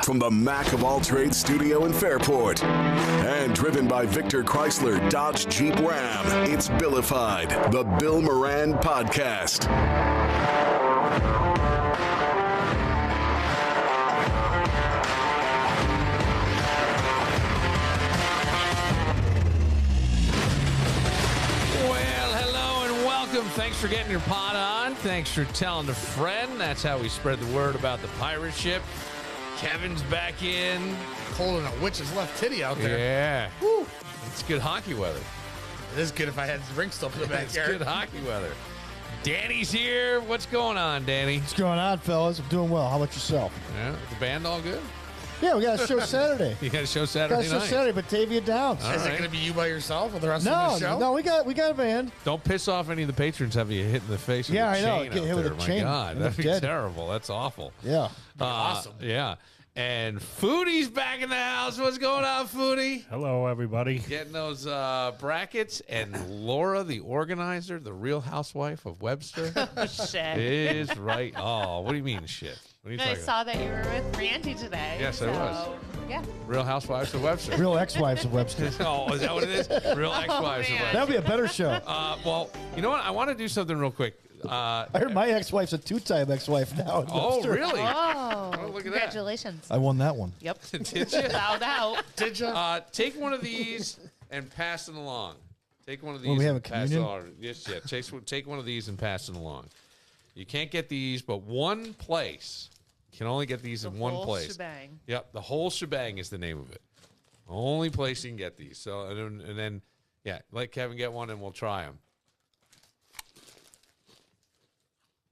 From the Mac of All Trades studio in Fairport. And driven by Victor Chrysler Dodge Jeep Ram, it's Billified, the Bill Moran Podcast. Thanks for getting your pot on. Thanks for telling a friend. That's how we spread the word about the pirate ship. Kevin's back in. Cold in a witch's left titty out there. Yeah. Woo. It's good hockey weather. It is good if I had rink stuff in the backyard. It's good hockey weather. Danny's here. What's going on, Danny? What's going on, fellas? I'm doing well. How about yourself? Yeah, the band all good? Yeah, we got a show Saturday. You got a show Saturday night? Saturday, Batavia Downs. Is it going to be you by yourself with the rest of the show? No, we got a band. Don't piss off any of the patrons. Have you hit in the face with Yeah, a I know. chain Get out hit with there. a My chain. God, that'd be Dead. terrible. That's awful. Yeah. Awesome. Yeah. And Foodie's back in the house. What's going on, Foodie? Hello, everybody. Getting those brackets. And Laura, the organizer, the real housewife of Webster, Shit. is right. Oh, what do you mean, shit? What are you I talking saw that you were with Randy today. Yes, I was. Yeah. Real housewives of Webster. Real ex-wives of Webster. Oh, is that what it is? Real ex-wives of man. Webster. That'd be a better show. Well, you know what? I want to do something real quick. I heard my ex-wife's a two-time ex-wife now. in Oh, Webster. really? Oh, look at that. congratulations. I won that one. Yep. Did you? Without doubt. Did you? Take one of these and pass it along. Take one of these. When we have and a pass it communion? along. Yes, yeah. Take one of these and pass it along. You can't get these, but one place. You can only get these in one Whole place. shebang. Yep, the whole shebang is the name of it. Only place you can get these. So and then yeah, let Kevin get one and we'll try them.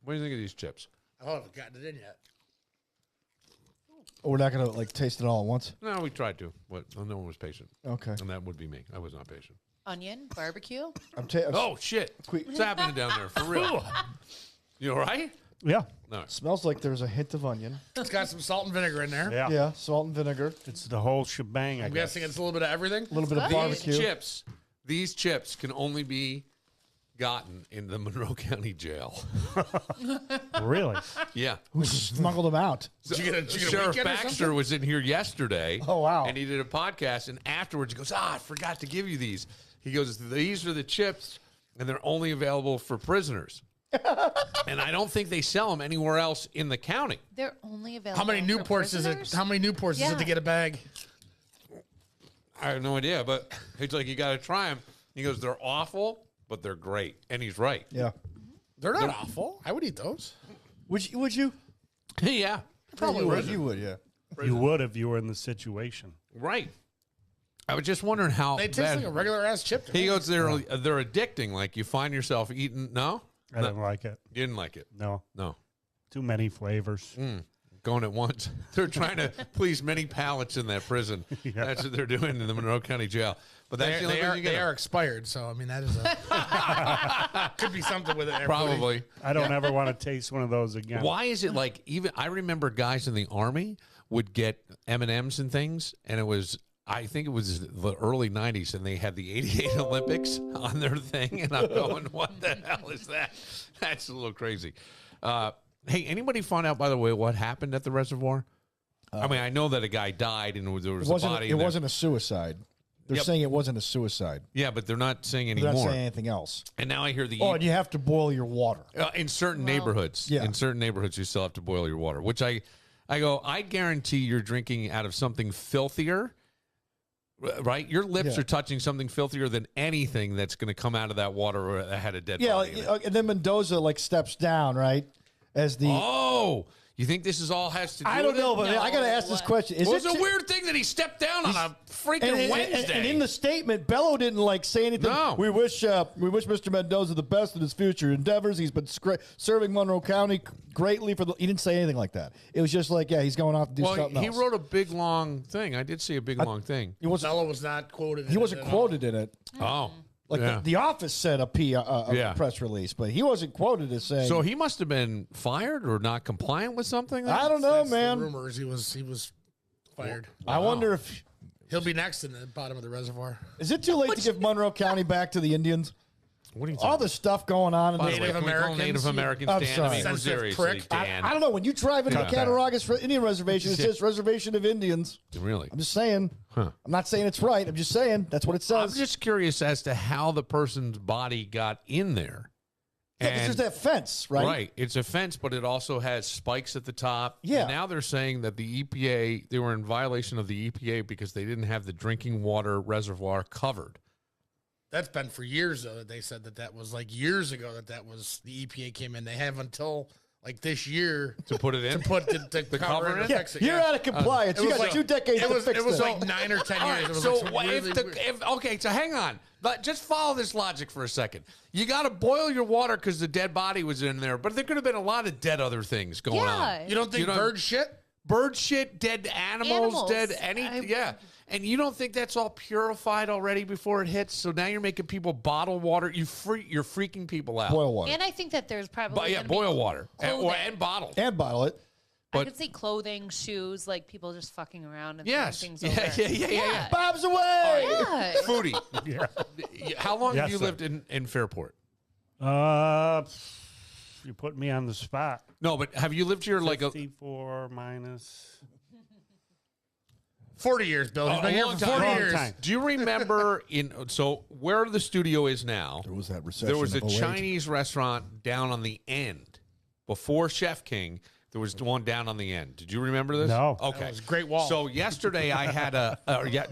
What do you think of these chips? I haven't gotten it in yet. Oh, we're not going to taste it all at once? No, we tried to, but no one was patient. Okay. And that would be me. I was not patient. Onion, barbecue. Oh, shit. What's happening down there? For real? You all right? Yeah. No. Smells like there's a hint of onion. It's got some salt and vinegar in there. Yeah. Yeah, salt and vinegar. It's the whole shebang, I I'm guess. guessing it's a little bit of everything. A little bit of barbecue. These chips can only be gotten in the Monroe County Jail. Really? Yeah. Who smuggled them out? Did you get a Sheriff weekend or Baxter something? was in here yesterday. Oh, wow. And he did a podcast, and afterwards he goes, I forgot to give you these. He goes, these are the chips, and they're only available for prisoners. And I don't think they sell them anywhere else in the county. They're only available. How many for Newports is it? prisoners? How many Newports is it Yeah. to get a bag? I have no idea, but he's like, you got to try them. He goes, they're awful, but they're great. And he's right. Yeah. They're not awful. I would eat those. Would you? Yeah. Probably you would. You would, yeah. You would if you were in the situation. Right. I was just wondering how They taste bad. like a regular ass chip. to He me. goes, they're addicting. Like you find yourself eating. No? I didn't like it. You didn't like it. No. No. Too many flavors. Going at once. They're trying to please many palates in that prison. That's what they're doing in the Monroe County Jail. But that's the only way you get they them. are expired, so I mean that is a could be something with it. there, buddy. Probably. I don't ever want to taste one of those again. Why is it like even I remember guys in the Army would get M&Ms and things, and it was I think it was the early 90s, and they had the 88 Olympics on their thing, and I'm going, what the hell is that? That's a little crazy. Hey, anybody find out, by the way, what happened at the reservoir? I mean, I know that a guy died, and there was a body. It wasn't a suicide. They're saying it wasn't a suicide. Yeah, but they're not saying They're anymore. not saying anything else. And now I hear the Oh, and you have to boil your water. in certain neighborhoods. Yeah. In certain neighborhoods, you still have to boil your water. Which I go. I guarantee you're drinking out of something filthier. Right, your lips Yeah. are touching something filthier than anything that's going to come out of that water that had a dead Yeah, body. in it. and then Mendoza steps down, right? As the You think this is all has to do I don't with know, it? but I got to ask this question. Is Well, it it's a weird thing that he stepped down on a freaking and, Wednesday. And in the statement, Bello didn't say anything. No. We wish Mr. Mendoza the best in his future endeavors. He's been serving Monroe County greatly for the. He didn't say anything like that. It was just he's going off to do something he else. wrote a big long thing. I did see a big long thing. He wasn't. Bello was not quoted. He wasn't quoted in it. Oh, The Office said a press release, but he wasn't quoted as saying. So he must have been fired or not compliant with something. I don't know, That's the man. rumors he was fired. I wonder if He'll be next in the bottom of the reservoir. is it too late to give Monroe County back to the Indians? What are you All talking the stuff going on in about? this. By the way, can we call Native Americans, I'm Dan? sorry. I mean, Sensitive seriously, prick. Dan. I don't know. When you drive into the Cut that. Cattaraugus Indian Reservation, it says Reservation of Indians. Really? I'm just saying. Huh. I'm not saying it's right. I'm just saying that's what it I'm says. just curious as to how the person's body got in there. Yeah, because there's that fence, right? Right. It's a fence, but it also has spikes at the top. Yeah. And now they're saying that the EPA, they were in violation of the EPA because they didn't have the drinking water reservoir covered. That's been for years, though, that they said that was like years ago that was the EPA came in. They have until like this year To put it in? to put the cover cover it in? and Yeah, fix it. you're yeah. out of compliance. It You was got like- 2 decades It to was fix it was this. like 9 or 10 All years. right, It was so like what really weird. okay, so hang on. But just follow this logic for a second. You got to boil your water because the dead body was in there, but there could have been a lot of dead other things going on. Yeah. You don't think bird shit? Bird shit, dead animals, dead Animals. yeah. And you don't think that's all purified already before it hits? So now you're making people bottle water. You're freaking people out. Boil water. And I think that there's probably But yeah, gonna be boil water clothing. and bottle. And bottle it. I but- could see clothing, shoes, like people just fucking around and Yes. throwing Yeah, things over. yeah. Bob's away. Yeah. Foodie. Yeah. How long have Yes, you sir. lived in Fairport? You put me on the spot. No, but have you lived here like a 54 minus. 40 years, Bill. He's been here long for time. 40 Long years. time. Do you remember where the studio is now? There was that recession. There was a of 08. Chinese restaurant down on the end before Chef King. There was one down on the end. Did you remember this? No. Okay. That was a great wall. So yesterday I had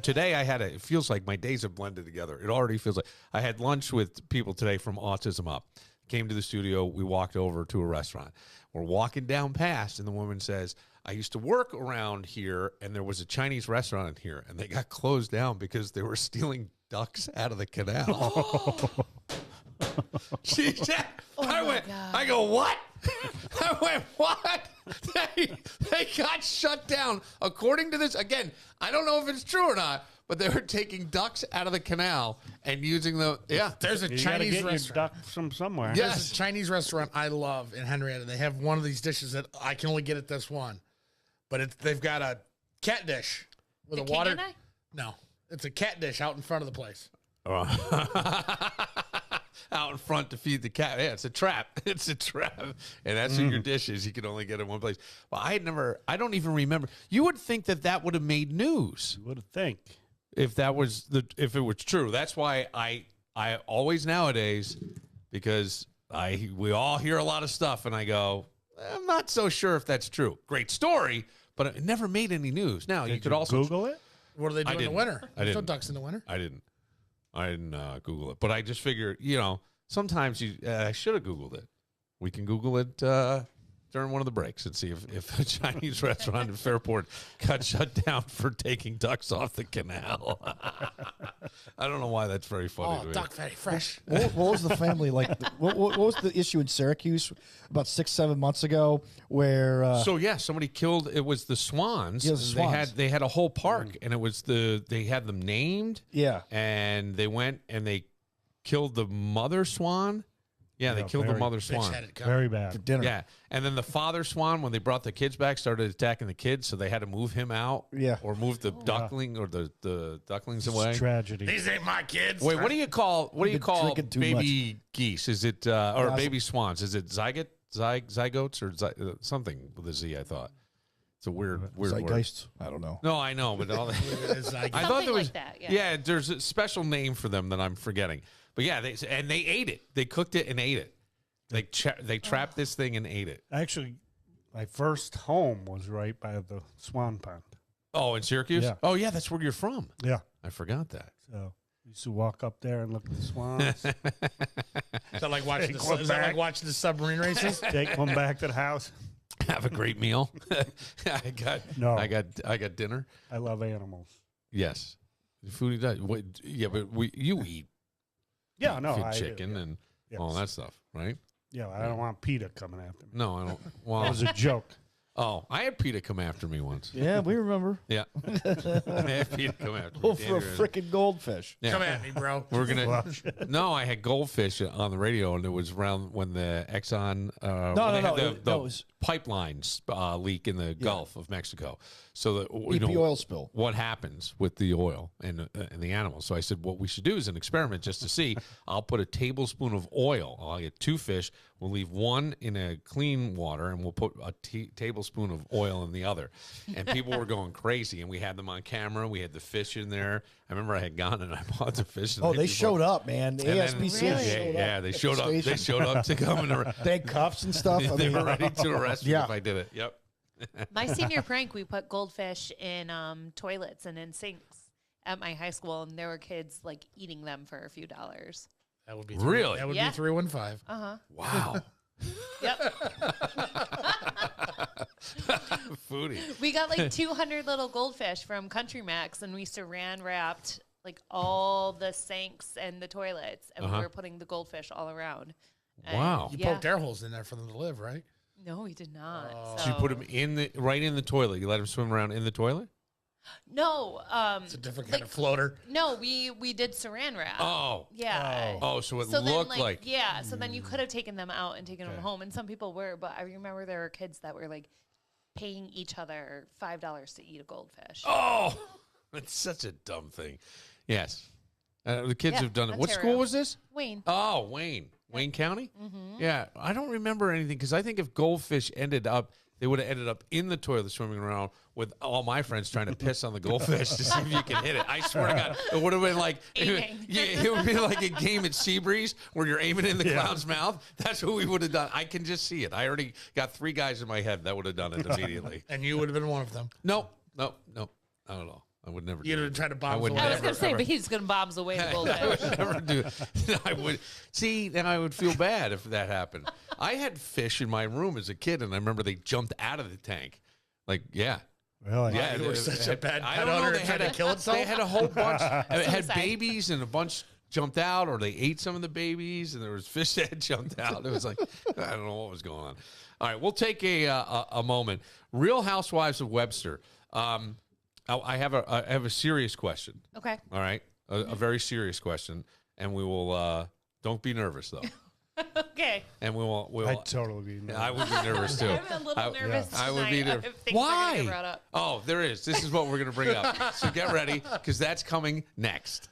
today I had it feels like my days have blended together. It already feels like I had lunch with people today from Autism Up. Came to the studio. We walked over to a restaurant. We're walking down past, and the woman says, I used to work around here, and there was a Chinese restaurant in here, and they got closed down because they were stealing ducks out of the canal. She said, I go, what? I went, what? They got shut down. According to this, again, I don't know if it's true or not, but they were taking ducks out of the canal and using them. Yeah. There's a You gotta Chinese get your restaurant. duck from somewhere. Yeah. There's a Chinese restaurant I love in Henrietta. They have one of these dishes that I can only get at this one. But they've got a cat dish with The a king water. and I? No, it's a cat dish out in front of the place. Out in front to feed the cat. Yeah, it's a trap. It's a trap. And that's what your dish is. You can only get it in one place. Well, I don't even remember. You would think that would have made news You would think. if if it was true. That's why I always nowadays, because we all hear a lot of stuff and I go, I'm not so sure if that's true. Great story, but it never made any news. Now you Did could you also Google it? What do they do in the didn't. winter? I There's no didn't. ducks in the winter. I didn't Google it, but I just figure, sometimes I should have Googled it. We can Google it during one of the breaks and see if a Chinese restaurant in Fairport got shut down for taking ducks off the canal. I don't know why that's very funny to Oh, me. duck very fresh. What was the family like? What was the issue in Syracuse about 6-7 months ago where? So yeah, somebody killed. It was the swans. Yeah, the swans. They had a whole park, and it was they had them named. Yeah. And they went and they killed the mother swan. Yeah, they Yeah, killed the very- mother Bitch swan. had it coming. Very for bad. dinner. Yeah, and then the father swan, when they brought the kids back, started attacking the kids, so they had to move him out. Yeah. or move the duckling or the ducklings away. It's tragedy. These ain't my kids. Wait, what do you call been drinking too baby geese? Is it or Gossip. baby swans? Is it zygotes or something with a Z? I thought it's a weird word. Zeitgeist. I don't know. No, I know, but all It is like- I thought Something there was like that, yeah. There's a special name for them that I'm forgetting. But yeah, they ate it. They cooked it and ate it. They trapped this thing and ate it. Actually, my first home was right by the Swan Pond. Oh, in Syracuse? Yeah. Oh, yeah, that's where you're from. Yeah. I forgot that. So we used to walk up there and look at the swans, Is that like watching Take one back. the submarine races? take one back to the house. Have a great meal. No. I got dinner. I love animals. Yes. Food does. Yeah, but you eat Yeah, no, feed I do, chicken yeah. and Yes. all that stuff, right? Yeah, I don't want PETA coming after me. No, I don't. That Well, was a joke. Oh, I had PETA come after me once. Yeah, we remember. Yeah. I had PETA come after me. Oh, for a freaking goldfish. Yeah. Come at me, bro. We're gonna. No, I had goldfish on the radio, and it was around when the Exxon. The was pipelines leak in the Gulf of Mexico. So that EP oil spill. What happens with the oil and the animals? So I said, what we should do is an experiment just to see. I'll put a tablespoon of oil. I'll get 2 fish. We'll leave one in a clean water, and we'll put a tablespoon of oil in the other. And people were going crazy, and we had them on camera. We had the fish in there. I remember I had gone and I bought the fish. Oh, they showed up, man. The ASPCA showed up. Yeah, they showed up. They showed up to come and they had cuffs and stuff. they were ready to arrest me if I did it. Yep. My senior prank, we put goldfish in toilets and in sinks at my high school, and there were kids like eating them for a few dollars. That would be really. That would Yeah. be 315. Wow. Yep. Foodie. We got like 200 little goldfish from Country Max, and we saran wrapped like all the sinks and the toilets, and we were putting the goldfish all around. And, Wow. You poked air holes in there for them to live, right? No, we did not. So you put them right in the toilet. You let them swim around in the toilet? No. It's a different kind of floater. No, we did saran wrap. Oh. Yeah. Oh, so it then, looked like. Yeah, so then you could have taken them out and taken them home, and some people were, but I remember there were kids that were like paying each other $5 to eat a goldfish. Oh, that's such a dumb thing. Yes. The kids have done it. What Ontario. school was this? Wayne. Oh, Wayne. Wayne County? Mm-hmm. Yeah. I don't remember anything because I think if goldfish ended up, they would have ended up in the toilet swimming around with all my friends trying to piss on the goldfish to see if you can hit it. I swear to God, it would have been like it would be like a game at Seabreeze where you're aiming in the clown's mouth. That's what we would have done. I can just see it. I already got 3 guys in my head that would have done it immediately. And you would have been one of them. No, not at all. I would never. You'd do have it. tried to I bomb would away. I was never, going to say, ever. but he's going to bombs away the I goldfish. would never do. I would see. Then I would feel bad if that happened. I had fish in my room as a kid, and I remember they jumped out of the tank. Like, yeah. Really? Yeah, You were such a bad I pet don't know. owner They and had tried to kill itself? They had a whole bunch. It had Suicide. babies, and a bunch jumped out, or they ate some of the babies, and there was fish that had jumped out. It was like I don't know what was going on. All right, we'll take a moment. Real Housewives of Webster. I have a serious question. Okay. All right, a very serious question, and we will. Don't be nervous though. Okay. And we'll. I'd totally be. I would be nervous too. I'm a little nervous tonight. I would be nervous. if things are gonna get Why? brought up. Oh, there is. This is what we're going to bring up. So get ready because that's coming next.